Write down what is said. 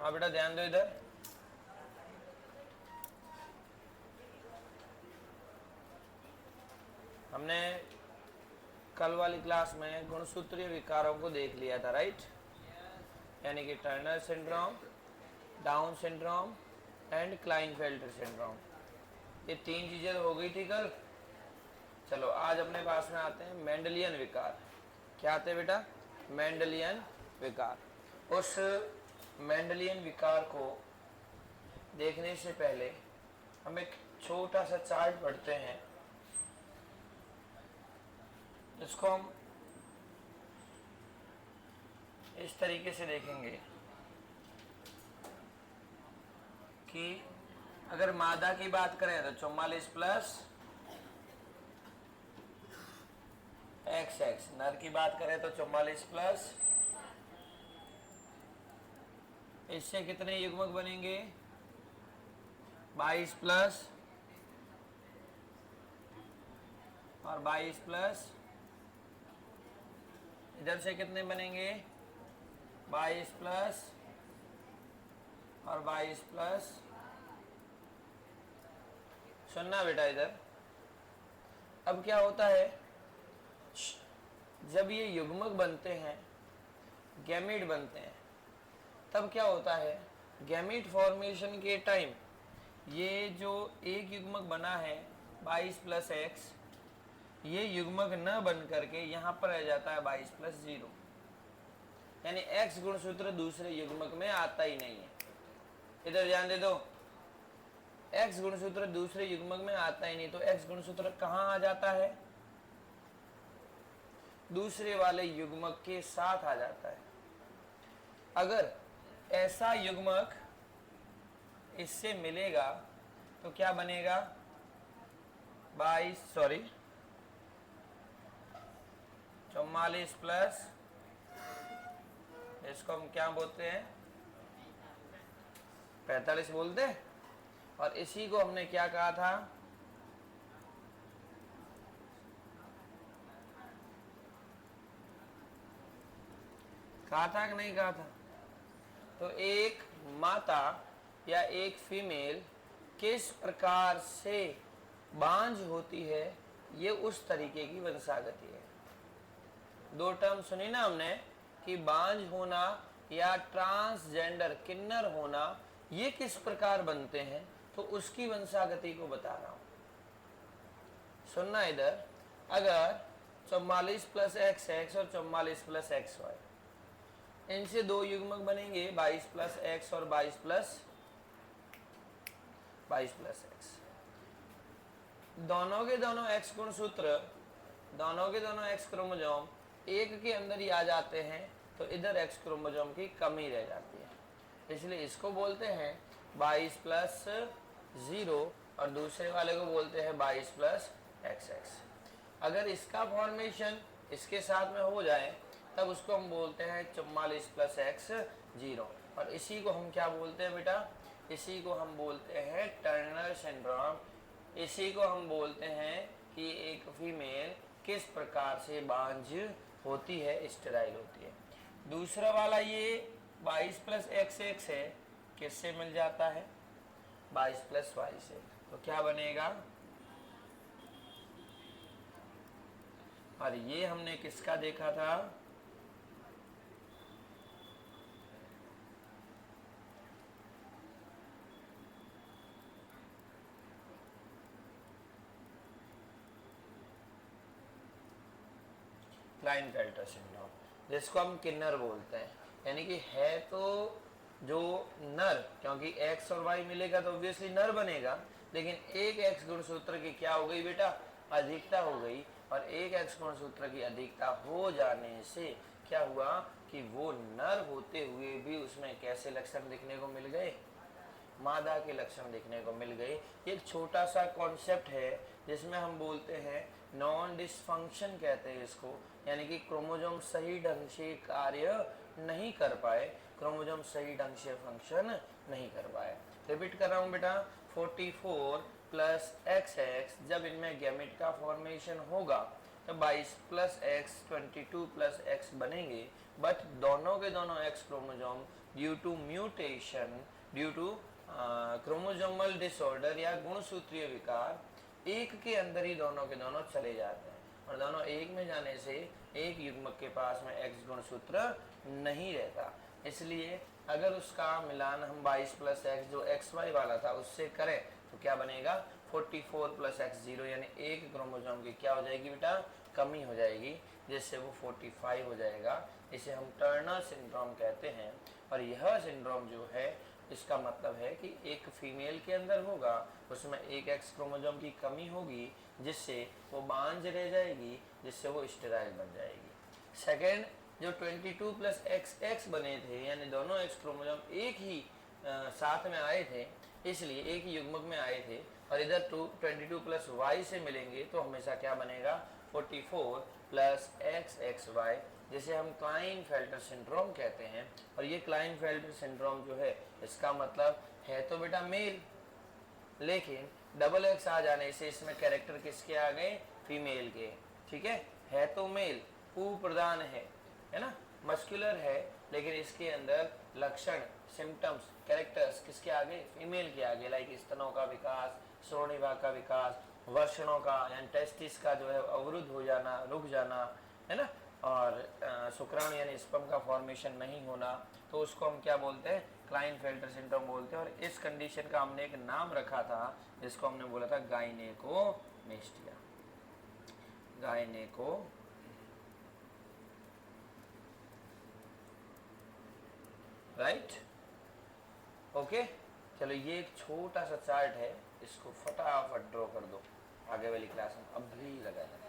हाँ बेटा ध्यान दो इधर। हमने कल वाली क्लास में गुणसूत्रीय विकारों को देख लिया था, राइट? यानी कि Turner syndrome, down syndrome and Klinefelter syndrome. ये तीन चीजें हो गई थी कल। चलो आज अपने पास में आते हैं मेंडलियन विकार। क्या आते हैं बेटा? मेंडलियन विकार। उस मेंडलियन विकार को देखने से पहले हम एक छोटा सा चार्ट पढ़ते हैं। इसको हम इस तरीके से देखेंगे कि अगर मादा की बात करें तो 44 प्लस XX, नर की बात करें तो 44 प्लस, इससे कितने युग्मक बनेंगे? 22 प्लस और 22 प्लस, इधर से कितने बनेंगे? 22 प्लस और 22 प्लस। सुनना बेटा इधर। अब क्या होता है, जब ये युग्मक बनते हैं, गैमीट बनते हैं, तब क्या होता है, गैमीट फॉर्मेशन के टाइम ये जो एक युग्मक बना है 22 प्लस एक्स, ये युग्मक न बन करके यहाँ पर रह जाता है 22 प्लस 0, यानी एक्स गुणसूत्र दूसरे युग्मक में आता ही नहीं है। इधर ध्यान दे दो, एक्स गुणसूत्र दूसरे युग्मक में आता ही नहीं, तो एक्स गुणसूत्र कहाँ आ जाता है? दूसरे वाले युग्मक के साथ आ जाता है। अगर ऐसा युग्मक इससे मिलेगा तो क्या बनेगा? 44 प्लस, इसको हम क्या बोलते हैं? 45 बोलते हैं। और इसी को हमने क्या कहा था? कहा था कि नहीं कहा था? तो एक माता या एक फीमेल किस प्रकार से बांझ होती है, ये उस तरीके की वंशागति है। दो टर्म सुनी ना हमने कि बांझ होना या ट्रांसजेंडर किन्नर होना, ये किस प्रकार बनते हैं, तो उसकी वंशागति को बता रहा हूं। सुनना इधर, अगर 44 प्लस XX और 44 प्लस XY, इनसे दो युग्मक बनेंगे 22 प्लस एक्स और 22 प्लस एक्स। दोनों के दोनों एक्स गुणसूत्र, दोनों के दोनों एक्स क्रोमोसोम एक के अंदर ही आ जाते हैं, तो इधर एक्स क्रोमोसोम की कमी रह जाती है। इसलिए इसको बोलते हैं 22 प्लस 0 और दूसरे वाले को बोलते हैं 22 प्लस XX। अगर इसका फॉर्मेशन इसके साथ में हो जाए तब उसको हम बोलते हैं 44 प्लस X 0। और इसी को हम क्या बोलते हैं बेटा? इसी को हम बोलते हैं टर्नर सिंड्रोम। इसी को हम बोलते हैं कि एक फीमेल किस प्रकार से बांझ होती है, स्टेराइल होती है। दूसरा वाला ये 22 प्लस XX है, किससे मिल जाता है? 22 प्लस Y से। तो क्या बनेगा? और ये हमने किसका देखा था? क्लाइनफेल्टर सिंड्रोम, जिसको हम किन्नर बोलते हैं। यानी कि है तो जो नर, क्योंकि एक्स और वाई मिलेगा तो ऑब्वियसली नर बनेगा, लेकिन एक एक्स गुणसूत्र की क्या हो गई बेटा? अधिकता हो गई। और एक एक्स गुणसूत्र की अधिकता हो जाने से क्या हुआ कि वो नर होते हुए भी उसमें कैसे लक्षण दिखने को मिल गए? मादा के लक्षण देखने को मिल गए। एक छोटा सा कॉन्सेप्ट है जिसमें हम बोलते हैं नॉन डिसफंक्शन कहते हैं इसको, यानी कि क्रोमोसोम सही ढंग से कार्य नहीं कर पाए, क्रोमोसोम सही ढंग से फंक्शन नहीं कर पाए। रिपीट कर रहा हूँ बेटा, 44 प्लस XX जब इनमें गैमेट का फॉर्मेशन होगा तो 22 प्लस एक्स 22 प्लस एक्स बनेंगे, बट दोनों के दोनों X chromosome due to mutation, due to chromosomal disorder या गुणसूत्रीय विकार एक के अंदर ही दोनों के दोनों चले जाते हैं, और दोनों एक में जाने से एक युग्मक के पास में एक्स गुणसूत्र नहीं रहता। इसलिए अगर उसका मिलान हम 22 प्लस एक्स जो एक्स वाई वाला था उससे करें तो क्या बनेगा 44 प्लस एक्स 0, यानी एक क्रोमोजोम की क्या हो जाएगी बेटा, कमी हो जाएगी, जिससे वो 45 हो जाएगा। इसे हम टर्नर सिंड्रोम कहते हैं। और यह सिंड्रोम जो है इसका मतलब है कि एक फीमेल के अंदर होगा, उसमें एक एक्स क्रोमोजोम की कमी होगी, जिससे वो बांझ रह जाएगी, जिससे वो स्टेराइल बन जाएगी। सेकेंड, जो 22 प्लस एक्स एक्स बने थे, यानी दोनों एक्स क्रोमोजोम एक ही साथ में आए थे, इसलिए एक ही युग्मक में आए थे, और इधर 22 प्लस वाई से मिलेंगे तो हमेशा क्या बनेगा 44 प्लस एक्स एक्स वाई, जिसे हम क्लाइनफेल्टर सिंड्रोम कहते हैं। और ये क्लाइनफेल्टर सिंड्रोम जो है इसका मतलब है तो बेटा मेल, लेकिन डबल एक्स आ जाने से इसमें कैरेक्टर किसके आ गए, फीमेल के। ठीक है तो मेल, पू प्रधान है ना, मस्कुलर है, लेकिन इसके अंदर लक्षण, सिम्टम्स, कैरेक्टर्स किसके आगे, फीमेल के आगे, लाइक स्तनों का विकास, श्रोणिका का विकास, वर्षणों का यानी टेस्टिस का जो है अवरुद्ध हो जाना, रुक जाना, है ना, और शुक्राणु यानी स्पर्म का फॉर्मेशन नहीं होना, तो उसको हम क्या बोलते हैं, क्लाइनफेल्टर सिंड्रोम बोलते हैं। और इस कंडीशन का हमने एक नाम रखा था जिसको हमने बोला था गाइनेकोमेस्टिया, गाइनेको राइट। ओके, चलो ये एक छोटा सा चार्ट है, इसको फटाफट ड्रॉ कर दो, आगे वाली क्लास में अब भी लगाए।